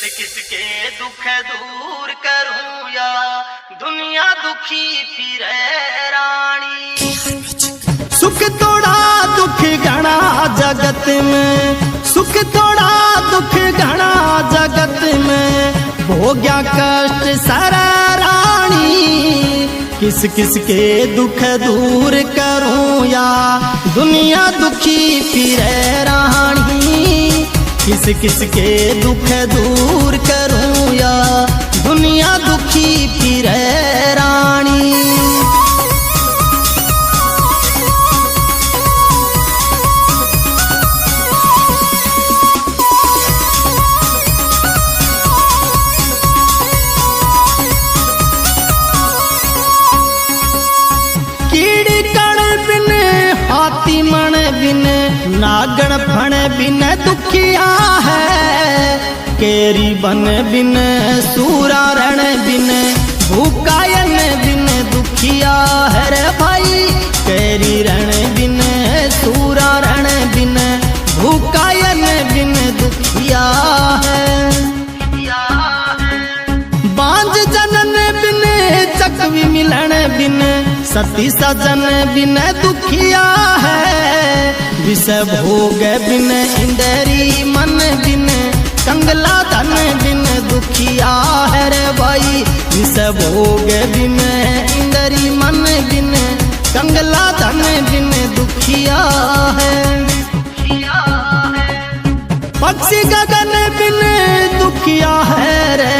किसके दुख दूर करूं या दुनिया दुखी फिरे रानी। सुख थोड़ा दुख घना जगत में, सुख थोड़ा दुख घना जगत में, भोग्या कष्ट सारा रानी। किस किस के दुख दूर करूं या दुनिया दुखी फिरे रानी। किस किस के दुख दूर करूं या दुनिया दुखी फिरे रानी। कीड़ी कण बिन हाथी मन बिन नागण फण बिन दुखिया है। केरी बन बिन सूरा रण बिन भूकायन बिन दुखिया है रे भाई। केरी रण बिन सूरा रण बिन भूकायन बिन दुखिया है। बांझ जनन बिन चकवी मिलन बिन सती सजन बिन दुखिया है। विष भोग बिन इंदरी मन बिन कंगला धन बिन दुखिया है रे भाई। विष भोग बिन इंदरी मन बिन कंगला धन बिन दुखिया है। पक्षी गगन बिन दुखिया है रे,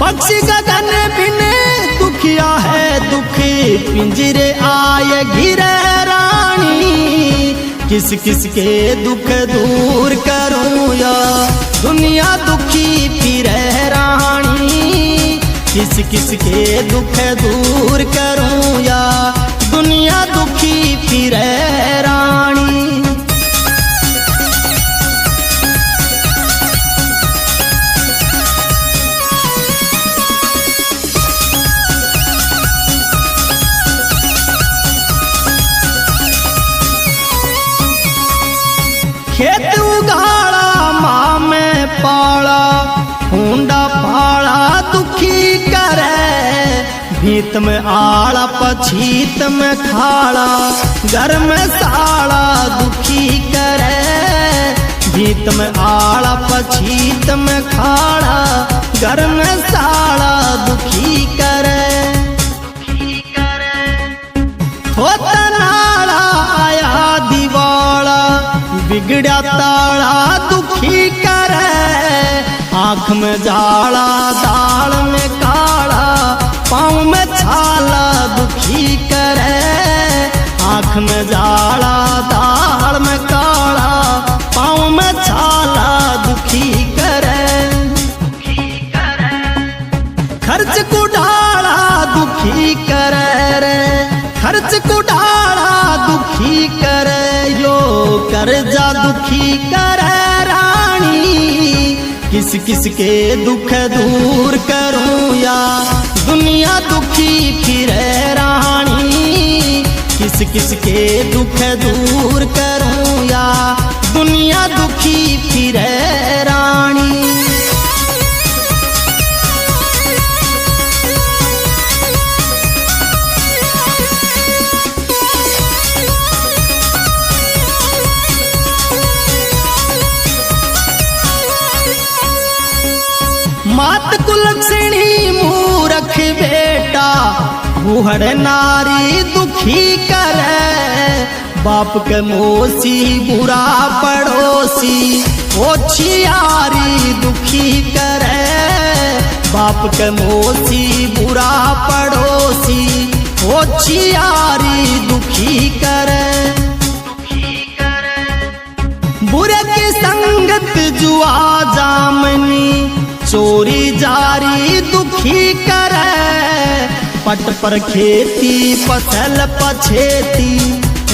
पक्षी गगन बिन दुखिया है। दुखी पिंजरे आए घिरे रानी। किस किस के दुख दूर करूं या दुनिया दुखी फिरे रानी। किस किस के दुख दूर करूं या दुनिया दुखी फिरे रानी। खेत उगाड़ा माँ में पाला, हुंडा पाला दुखी करे। भीत में आड़ा पछीत में खाड़ा, घर में साड़ा दुखी करे। भीत में आड़ा पछीत में खाड़ा, घर में साड़ा दुखी करे। होता नाड़ा आया दिवाला, बिगड़ा ताड़ा दुखी करे। आँख में जाला दाल में काला, पाँव में छाला दुखी करे। आँख में जाला दाल में काला, पाँव में छाला दुखी करे। खर्च को डाला दुखी करे रे, खर्च को डाला दुखी करे। यो कर्जा दुखी करे रानी। किस किस के दुख दूर करूं या दुनिया दुखी फिरे रानी। किस किस के दुख दूर करूं या दुनिया दुखी फिरे रानी। मात कुलक्षणी मूरख बेटा, बूढ़ नारी दुखी करे। बाप के मोसी बुरा पड़ोसी, ओछियारी दुखी करे। बाप के मोसी बुरा पड़ोसी, ओछियारी दुखी करे। बुरे की संगत जुआ जामनी, चोरी जारी दुखी करे। पट पर खेती फसल पछेती,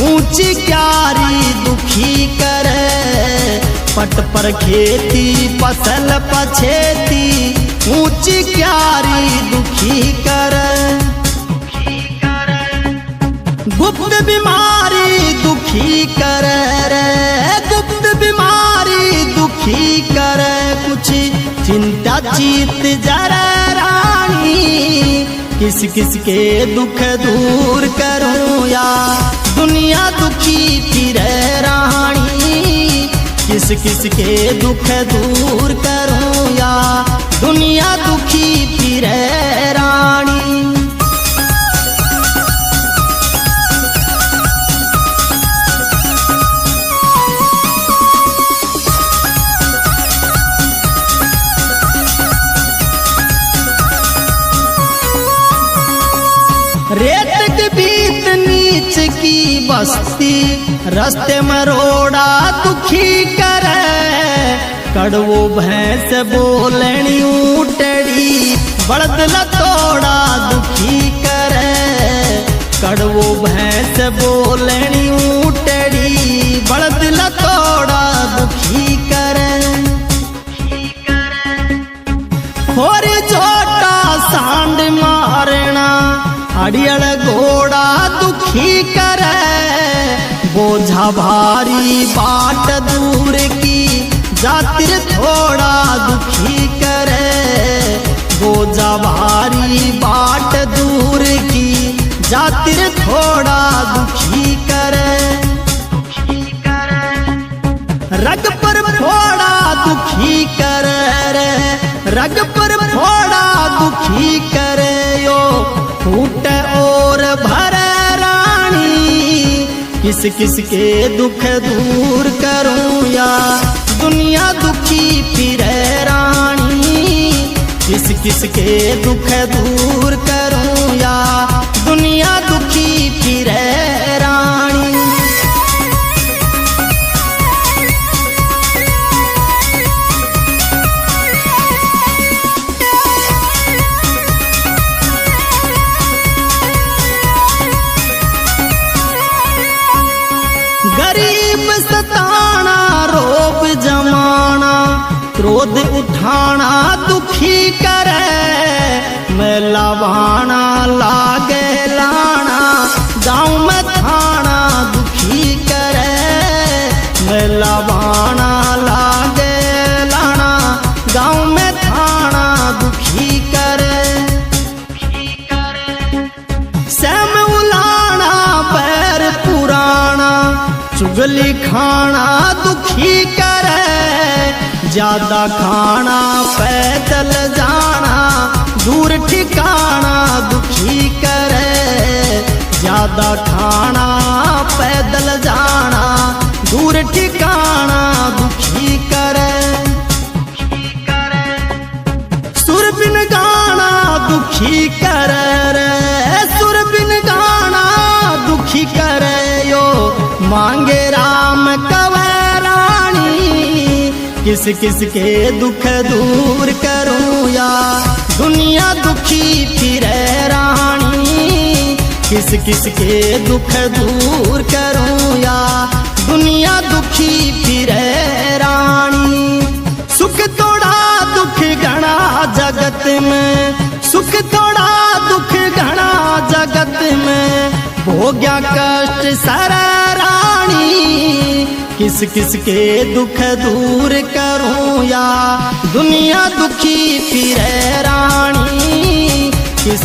ऊंची क्यारी दुखी करे। पट पर खेती फसल पछेती, ऊंची क्यारी दुखी करे। गुप्त बीमारी दुखी करे रे, गुप्त बीमारी दुखी करे। कुछ चिंता चीत जरा रानी, किस किस के दुख दूर करूं या दुनिया दुखी फिरे रानी, किस किस के दुख दूर करूं या दुनिया दुखी फिरे रानी। रेत के बीत नीच की बस्ती, रास्ते में रोड़ा दुखी करे, कड़वो भैंस बोलनी ऊटड़ी, बड़द लतोड़ा दुखी करे, कड़वो भैंस बोलनी ऊटड़ी, बड़द लतोड़ा दुखी करे। और छोटा सांड मारना, अड़ियल घोड़ा दुखी करे, बोझा भारी बाट दूर की, जातिर थोड़ा दुखी करे, बोझा भारी बाट दूर की, जातिर थोड़ा दुखी करे। रग पर फोड़ा दुखी करे रे, रग पर फोड़ा दुखी करे यो, फूट और भर रानी, किस किस के दुख दूर करूं या दुनिया दुखी फिरे रानी, किस किस के दुख दूर करूं या दुनिया दुखी फिरे रानी। गरीब सताना रोब जमाना, क्रोध उठाना दुखी करे, मेला बहाना लागे लाना, गाँव में थाना दुखी करे, मेला बहाना लागे लाना, गाँव में थाना दुखी करे। सैम उलाना पैर पुराना, चुगली खाना दुखी करे, ज्यादा खाना पैदल जाना, दूर ठिकाना दुखी करे, ज्यादा खाना पैदल जाना, दूर ठिकाना दुखी करे। सुर बिन गाना दुखी करे रे, सुर बिन गाना दुखी करे यो, मांगे राम कवे रानी, किस किस के दुख दूर करूं या दुनिया दुखी फिरे रानी, किस किस के दुख दूर करूं या दुनिया दुखी फिरे रानी। सुख थोड़ा दुख घना जगत में, सुख थोड़ा दुख घना जगत में, भोग्या कष्ट सारा रानी, किस किस के दुख दूर करूं या दुनिया दुखी फिरे रानी, किस